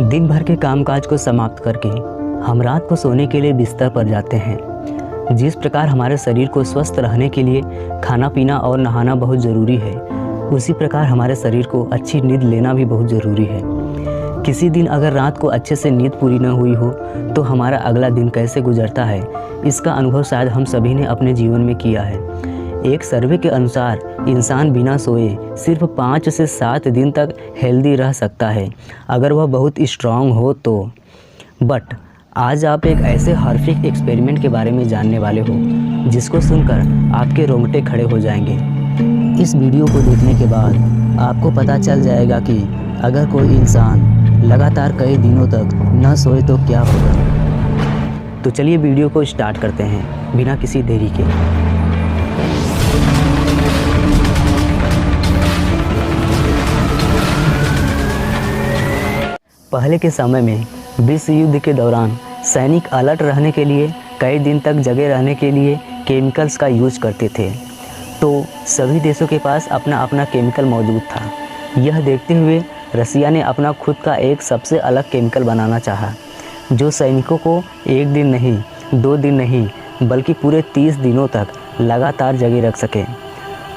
दिन भर के कामकाज को समाप्त करके हम रात को सोने के लिए बिस्तर पर जाते हैं। जिस प्रकार हमारे शरीर को स्वस्थ रहने के लिए खाना पीना और नहाना बहुत ज़रूरी है, उसी प्रकार हमारे शरीर को अच्छी नींद लेना भी बहुत ज़रूरी है। किसी दिन अगर रात को अच्छे से नींद पूरी न हुई हो तो हमारा अगला दिन कैसे गुजरता है, इसका अनुभव शायद हम सभी ने अपने जीवन में किया है। एक सर्वे के अनुसार इंसान बिना सोए सिर्फ 5 से 7 दिन तक हेल्दी रह सकता है, अगर वह बहुत स्ट्रांग हो तो। बट आज आप एक ऐसे हॉरिफिक एक्सपेरिमेंट के बारे में जानने वाले हो जिसको सुनकर आपके रोंगटे खड़े हो जाएंगे। इस वीडियो को देखने के बाद आपको पता चल जाएगा कि अगर कोई इंसान लगातार कई दिनों तक न सोए तो क्या होगा। तो चलिए वीडियो को स्टार्ट करते हैं बिना किसी देरी के। पहले के समय में विश्व युद्ध के दौरान सैनिक अलर्ट रहने के लिए, कई दिन तक जगे रहने के लिए केमिकल्स का यूज करते थे। तो सभी देशों के पास अपना अपना केमिकल मौजूद था। यह देखते हुए रसिया ने अपना खुद का एक सबसे अलग केमिकल बनाना चाहा, जो सैनिकों को 1 दिन नहीं, 2 दिन नहीं, बल्कि पूरे 30 दिनों तक लगातार जगे रख सके।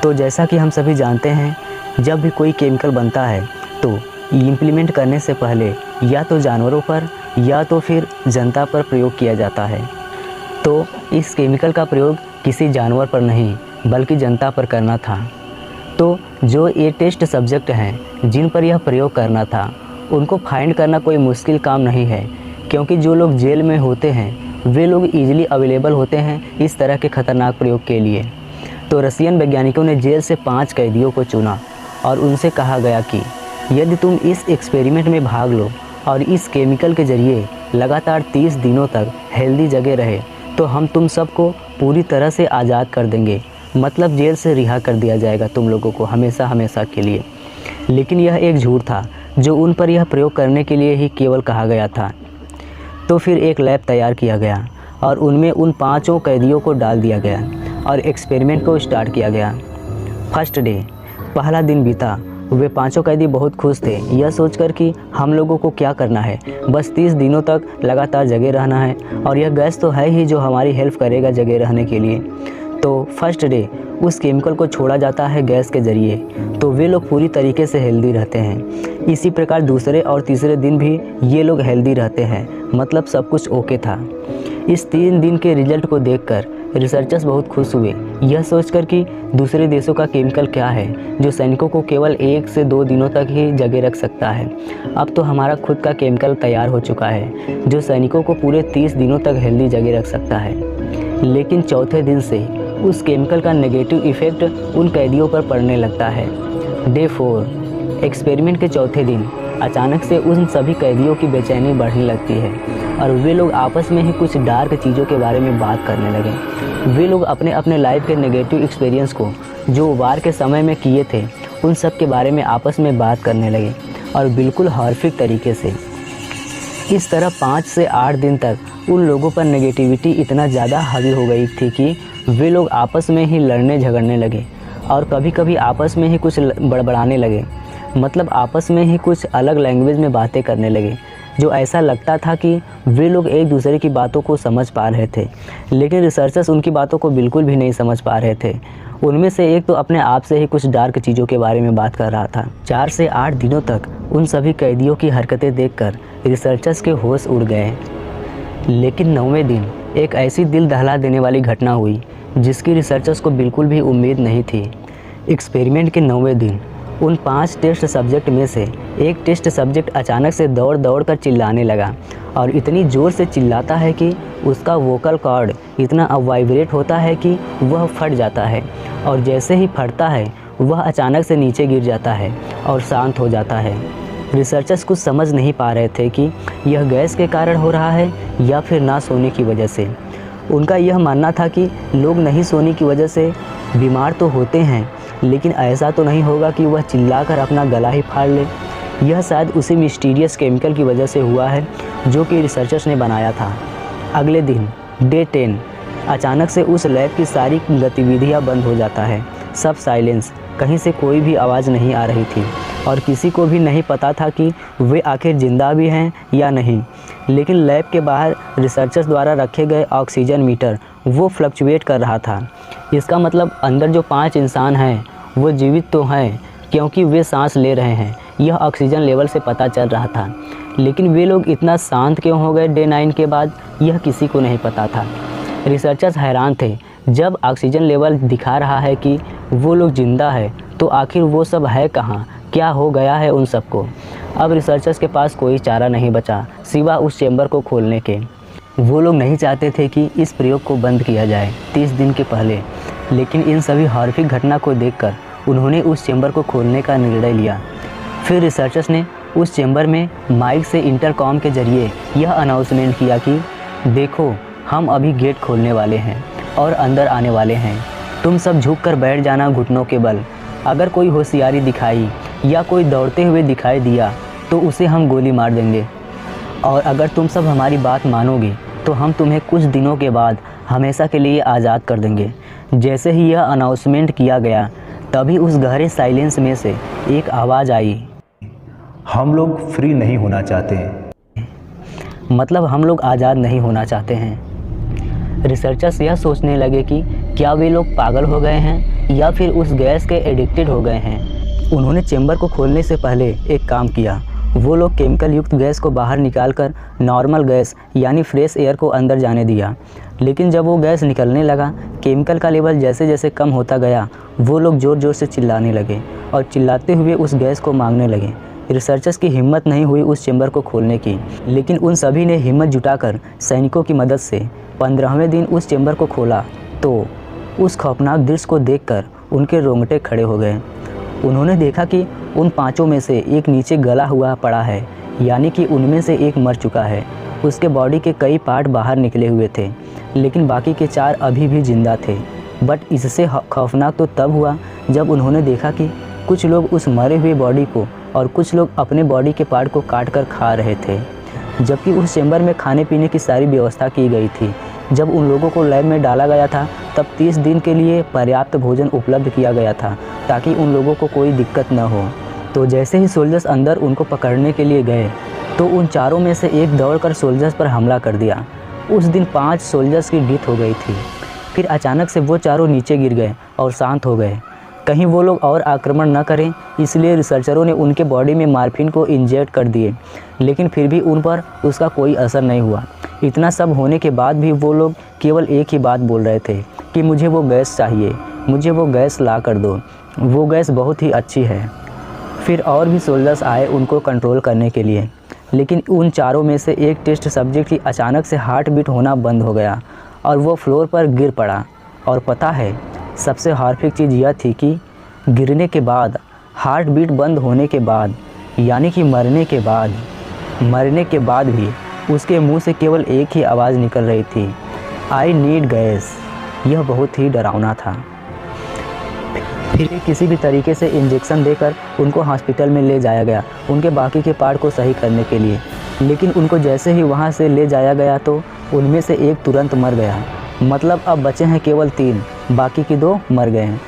तो जैसा कि हम सभी जानते हैं, जब भी कोई केमिकल बनता है तो इम्प्लीमेंट करने से पहले या तो जानवरों पर या तो फिर जनता पर प्रयोग किया जाता है। तो इस केमिकल का प्रयोग किसी जानवर पर नहीं बल्कि जनता पर करना था। तो जो ये टेस्ट सब्जेक्ट हैं जिन पर यह प्रयोग करना था, उनको फाइंड करना कोई मुश्किल काम नहीं है, क्योंकि जो लोग जेल में होते हैं वे लोग ईजिली अवेलेबल होते हैं इस तरह के ख़तरनाक प्रयोग के लिए। तो रसियन वैज्ञानिकों ने जेल से 5 कैदियों को चुना और उनसे कहा गया कि यदि तुम इस एक्सपेरिमेंट में भाग लो और इस केमिकल के ज़रिए लगातार 30 दिनों तक हेल्दी जगह रहे तो हम तुम सबको पूरी तरह से आज़ाद कर देंगे, मतलब जेल से रिहा कर दिया जाएगा तुम लोगों को हमेशा हमेशा के लिए। लेकिन यह एक झूठ था जो उन पर यह प्रयोग करने के लिए ही केवल कहा गया था। तो फिर एक लैब तैयार किया गया और उनमें उन 5 कैदियों को डाल दिया गया और एक्सपेरिमेंट को स्टार्ट किया गया। फर्स्ट डे, पहला दिन बीता। वे 5 कैदी बहुत खुश थे, यह सोचकर कि हम लोगों को क्या करना है, बस 30 दिनों तक लगातार जगे रहना है और यह गैस तो है ही जो हमारी हेल्प करेगा जगे रहने के लिए। तो फर्स्ट डे उस केमिकल को छोड़ा जाता है गैस के ज़रिए, तो वे लोग पूरी तरीके से हेल्दी रहते हैं। इसी प्रकार दूसरे और तीसरे दिन भी ये लोग हेल्दी रहते हैं, मतलब सब कुछ ओके था। इस 3 दिन के रिजल्ट को देखकर रिसर्चर्स बहुत खुश हुए, यह सोचकर कि दूसरे देशों का केमिकल क्या है जो सैनिकों को केवल 1 से 2 दिनों तक ही जगे रख सकता है। अब तो हमारा खुद का केमिकल तैयार हो चुका है जो सैनिकों को पूरे 30 दिनों तक हेल्दी जगे रख सकता है। लेकिन चौथे दिन से उस केमिकल का नेगेटिव इफ़ेक्ट उन कैदियों पर पड़ने लगता है। डे 4, एक्सपेरिमेंट के चौथे दिन अचानक से उन सभी कैदियों की बेचैनी बढ़ने लगती है और वे लोग आपस में ही कुछ डार्क चीज़ों के बारे में बात करने लगे। वे लोग अपने अपने लाइफ के नेगेटिव एक्सपीरियंस को जो वार के समय में किए थे उन सब के बारे में आपस में बात करने लगे और बिल्कुल हॉरिफिक तरीके से। इस तरह 5 से 8 दिन तक उन लोगों पर नेगेटिविटी इतना ज़्यादा हावी हो गई थी कि वे लोग आपस में ही लड़ने झगड़ने लगे और कभी कभी आपस में ही कुछ बड़बड़ाने लगे, मतलब आपस में ही कुछ अलग लैंग्वेज में बातें करने लगे, जो ऐसा लगता था कि वे लोग एक दूसरे की बातों को समझ पा रहे थे। लेकिन रिसर्चर्स उनकी बातों को बिल्कुल भी नहीं समझ पा रहे थे। उनमें से एक तो अपने आप से ही कुछ डार्क चीज़ों के बारे में बात कर रहा था। 4 से 8 दिनों तक उन सभी कैदियों की हरकतें देखकर रिसर्चर्स के होश उड़ गए। लेकिन 9वें दिन एक ऐसी दिल दहला देने वाली घटना हुई जिसकी रिसर्चर्स को बिल्कुल भी उम्मीद नहीं थी। एक्सपेरिमेंट के 9वें दिन उन 5 टेस्ट सब्जेक्ट में से एक टेस्ट सब्जेक्ट अचानक से दौड़ दौड़ कर चिल्लाने लगा और इतनी ज़ोर से चिल्लाता है कि उसका वोकल कॉर्ड इतना वाइब्रेट होता है कि वह फट जाता है, और जैसे ही फटता है वह अचानक से नीचे गिर जाता है और शांत हो जाता है। रिसर्चर्स कुछ समझ नहीं पा रहे थे कि यह गैस के कारण हो रहा है या फिर ना सोने की वजह से। उनका यह मानना था कि लोग नहीं सोने की वजह से बीमार तो होते हैं, लेकिन ऐसा तो नहीं होगा कि वह चिल्लाकर अपना गला ही फाड़ ले। यह शायद उसी मिस्टीरियस केमिकल की वजह से हुआ है जो कि रिसर्चर्स ने बनाया था। अगले दिन डे 10, अचानक से उस लैब की सारी गतिविधियां बंद हो जाता है। सब साइलेंस, कहीं से कोई भी आवाज़ नहीं आ रही थी और किसी को भी नहीं पता था कि वे आखिर ज़िंदा भी हैं या नहीं। लेकिन लैब के बाहर रिसर्चर्स द्वारा रखे गए ऑक्सीजन मीटर वो फ्लक्चुएट कर रहा था। इसका मतलब अंदर जो 5 इंसान हैं वो जीवित तो हैं, क्योंकि वे सांस ले रहे हैं, यह ऑक्सीजन लेवल से पता चल रहा था। लेकिन वे लोग इतना शांत क्यों हो गए डे 9 के बाद, यह किसी को नहीं पता था। रिसर्चर्स हैरान थे। जब ऑक्सीजन लेवल दिखा रहा है कि वो लोग ज़िंदा है, तो आखिर वो सब है कहाँ, क्या हो गया है उन सबको। अब रिसर्चर्स के पास कोई चारा नहीं बचा सिवा उस चेंबर को खोलने के। वो लोग नहीं चाहते थे कि इस प्रयोग को बंद किया जाए 30 दिन के पहले, लेकिन इन सभी हॉरिफिक घटना को देखकर उन्होंने उस चेंबर को खोलने का निर्णय लिया। फिर रिसर्चर्स ने उस चेंबर में माइक से इंटरकॉम के ज़रिए यह अनाउंसमेंट किया कि देखो, हम अभी गेट खोलने वाले हैं और अंदर आने वाले हैं। तुम सब झुक कर बैठ जाना घुटनों के बल। अगर कोई होशियारी दिखाई या कोई दौड़ते हुए दिखाई दिया तो उसे हम गोली मार देंगे, और अगर तुम सब हमारी बात मानोगे तो हम तुम्हें कुछ दिनों के बाद हमेशा के लिए आज़ाद कर देंगे। जैसे ही यह अनाउंसमेंट किया गया, तभी उस गहरे साइलेंस में से एक आवाज़ आई, हम लोग फ्री नहीं होना चाहते हैं। मतलब हम लोग आज़ाद नहीं होना चाहते हैं। रिसर्चर्स यह सोचने लगे कि क्या वे लोग पागल हो गए हैं या फिर उस गैस के एडिक्टेड हो गए हैं। उन्होंने चेंबर को खोलने से पहले एक काम किया। वो लोग केमिकल युक्त गैस को बाहर निकालकर नॉर्मल गैस यानी फ्रेश एयर को अंदर जाने दिया। लेकिन जब वो गैस निकलने लगा, केमिकल का लेवल जैसे जैसे कम होता गया, वो लोग ज़ोर ज़ोर से चिल्लाने लगे और चिल्लाते हुए उस गैस को मांगने लगे। रिसर्चर्स की हिम्मत नहीं हुई उस चेंबर को खोलने की, लेकिन उन सभी ने हिम्मत जुटाकर सैनिकों की मदद से 15वें दिन उस चेंबर को खोला। तो उस खौफनाक दृश्य को देखकर उनके रोंगटे खड़े हो गए। उन्होंने देखा कि उन 5 में से एक नीचे गला हुआ पड़ा है, यानी कि उनमें से एक मर चुका है। उसके बॉडी के कई पार्ट बाहर निकले हुए थे, लेकिन बाकी के 4 अभी भी जिंदा थे। बट इससे खौफनाक तो तब हुआ जब उन्होंने देखा कि कुछ लोग उस मरे हुए बॉडी को और कुछ लोग अपने बॉडी के पार्ट को काट कर खा रहे थे, जबकि उस चेंबर में खाने पीने की सारी व्यवस्था की गई थी। जब उन लोगों को लैब में डाला गया था, तब 30 दिन के लिए पर्याप्त भोजन उपलब्ध किया गया था ताकि उन लोगों को कोई दिक्कत न हो। तो जैसे ही सोल्जर्स अंदर उनको पकड़ने के लिए गए, तो उन 4 में से एक दौड़कर सोल्जर्स पर हमला कर दिया। उस दिन 5 सोल्जर्स की डेथ हो गई थी। फिर अचानक से वो 4 नीचे गिर गए और शांत हो गए। कहीं वो लोग और आक्रमण न करें, इसलिए रिसर्चरों ने उनके बॉडी में मार्फिन को इंजेक्ट कर दिए, लेकिन फिर भी उन पर उसका कोई असर नहीं हुआ। इतना सब होने के बाद भी वो लोग केवल एक ही बात बोल रहे थे कि मुझे वो गैस चाहिए, मुझे वो गैस ला कर दो, वो गैस बहुत ही अच्छी है। फिर और भी सोल्जर्स आए उनको कंट्रोल करने के लिए, लेकिन उन 4 में से एक टेस्ट सब्जेक्ट की अचानक से हार्ट बीट होना बंद हो गया और वो फ्लोर पर गिर पड़ा। और पता है, सबसे हॉरिफिक चीज़ यह थी कि गिरने के बाद, हार्ट बीट बंद होने के बाद, यानी कि मरने के बाद भी उसके मुंह से केवल एक ही आवाज़ निकल रही थी, आई नीड गैस। यह बहुत ही डरावना था। फिर किसी भी तरीके से इंजेक्शन देकर उनको हॉस्पिटल में ले जाया गया उनके बाकी के पार्ट को सही करने के लिए। लेकिन उनको जैसे ही वहाँ से ले जाया गया तो उनमें से एक तुरंत मर गया। मतलब अब बचे हैं केवल 3, बाकी के 2 मर गए हैं।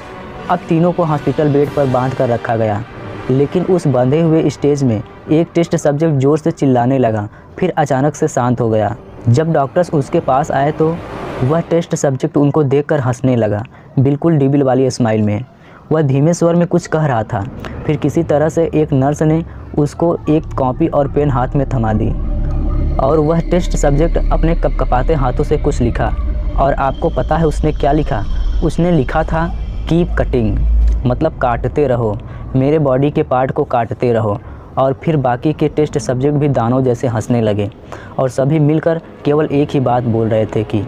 अब तीनों को हॉस्पिटल बेड पर बांध कर रखा गया। लेकिन उस बंधे हुए स्टेज में एक टेस्ट सब्जेक्ट ज़ोर से चिल्लाने लगा, फिर अचानक से शांत हो गया। जब डॉक्टर्स उसके पास आए तो वह टेस्ट सब्जेक्ट उनको देखकर हंसने लगा, बिल्कुल डिबिल वाली स्माइल में। वह धीमे स्वर में कुछ कह रहा था। फिर किसी तरह से एक नर्स ने उसको एक कॉपी और पेन हाथ में थमा दी और वह टेस्ट सब्जेक्ट अपने कपकपाते हाथों से कुछ लिखा। और आपको पता है उसने क्या लिखा? उसने लिखा था कीप कटिंग, मतलब काटते रहो, मेरे बॉडी के पार्ट को काटते रहो। और फिर बाकी के टेस्ट सब्जेक्ट भी दानों जैसे हंसने लगे और सभी मिलकर केवल एक ही बात बोल रहे थे कि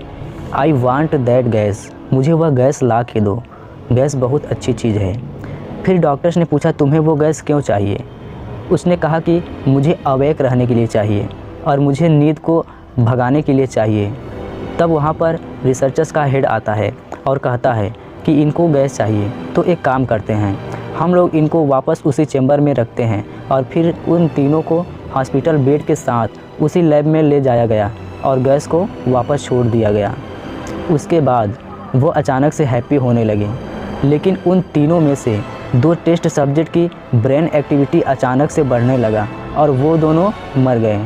आई वांट दैट गैस, मुझे वह गैस ला के दो, गैस बहुत अच्छी चीज़ है। फिर डॉक्टर्स ने पूछा तुम्हें वो गैस क्यों चाहिए? उसने कहा कि मुझे अवेक रहने के लिए चाहिए और मुझे नींद को भगाने के लिए चाहिए। तब वहाँ पर रिसर्चर्स का हेड आता है और कहता है कि इनको गैस चाहिए, तो एक काम करते हैं, हम लोग इनको वापस उसी चेंबर में रखते हैं। और फिर उन तीनों को हॉस्पिटल बेड के साथ उसी लैब में ले जाया गया और गैस को वापस छोड़ दिया गया। उसके बाद वो अचानक से हैप्पी होने लगे। लेकिन उन तीनों में से दो टेस्ट सब्जेक्ट की ब्रेन एक्टिविटी अचानक से बढ़ने लगा और वो दोनों मर गए।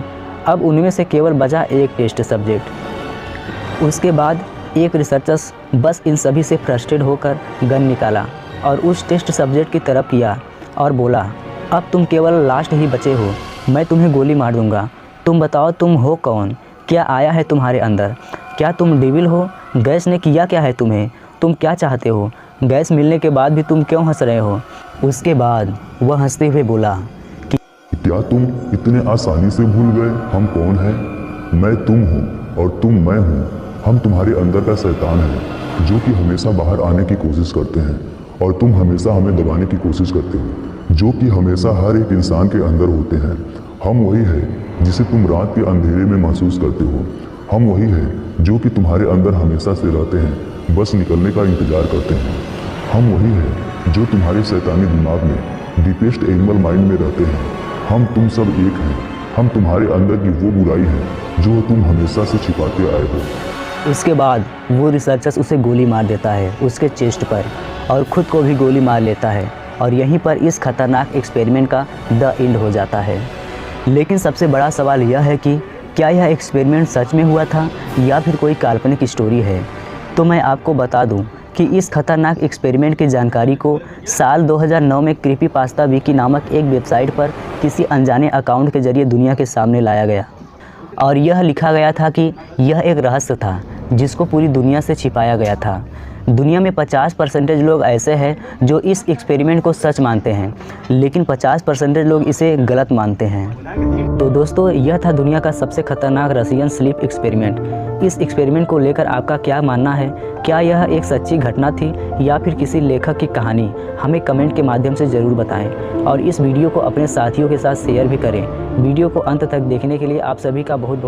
अब उनमें से केवल बचा एक टेस्ट सब्जेक्ट। उसके बाद एक रिसर्चर्स बस इन सभी से फ्रस्ट्रेट होकर गन निकाला और उस टेस्ट सब्जेक्ट की तरफ किया और बोला, अब तुम केवल लास्ट ही बचे हो, मैं तुम्हें गोली मार दूंगा। तुम बताओ तुम हो कौन, क्या आया है तुम्हारे अंदर, क्या तुम डेविल हो, गैस ने किया क्या है तुम्हें, तुम क्या चाहते हो, गैस मिलने के बाद भी तुम क्यों हंस रहे हो। उसके बाद वह हंसते हुए बोला, क्या तुम इतने आसानी से भूल गए हम कौन हैं? मैं तुम हूँ और तुम मैं हूँ। हम तुम्हारे अंदर का शैतान है जो कि हमेशा बाहर आने की कोशिश करते हैं और तुम हमेशा हमें दबाने की कोशिश करते हो, जो कि हमेशा हर एक इंसान के अंदर होते हैं। हम वही है जिसे तुम रात के अंधेरे में महसूस करते हो। हम वही है जो कि तुम्हारे अंदर हमेशा से रहते हैं, बस निकलने का इंतजार करते हैं। हम वही है जो तुम्हारे शैतानी दिमाग में डीपेस्ट एनिमल माइंड में रहते हैं। हम तुम सब एक हैं। हम तुम्हारे अंदर की वो बुराई है जो तुम हमेशा से छिपाते आए हो। उसके बाद वो रिसर्चर्स उसे गोली मार देता है उसके चेस्ट पर और ख़ुद को भी गोली मार लेता है और यहीं पर इस खतरनाक एक्सपेरिमेंट का द एंड हो जाता है। लेकिन सबसे बड़ा सवाल यह है कि क्या यह एक्सपेरिमेंट सच में हुआ था या फिर कोई काल्पनिक स्टोरी है। तो मैं आपको बता दूं कि इस खतरनाक एक्सपेरिमेंट की जानकारी को साल 2009 में क्रीपीपास्ता विकी नामक एक वेबसाइट पर किसी अनजाने अकाउंट के जरिए दुनिया के सामने लाया गया और यह लिखा गया था कि यह एक रहस्य था जिसको पूरी दुनिया से छिपाया गया था। दुनिया में 50% लोग ऐसे हैं जो इस एक्सपेरिमेंट को सच मानते हैं, लेकिन 50% लोग इसे गलत मानते हैं। तो दोस्तों, यह था दुनिया का सबसे खतरनाक रसियन स्लीप एक्सपेरिमेंट। इस एक्सपेरिमेंट को लेकर आपका क्या मानना है? क्या यह एक सच्ची घटना थी या फिर किसी लेखक की कहानी? हमें कमेंट के माध्यम से ज़रूर बताएं और इस वीडियो को अपने साथियों के साथ शेयर भी करें। वीडियो को अंत तक देखने के लिए आप सभी का बहुत बहुत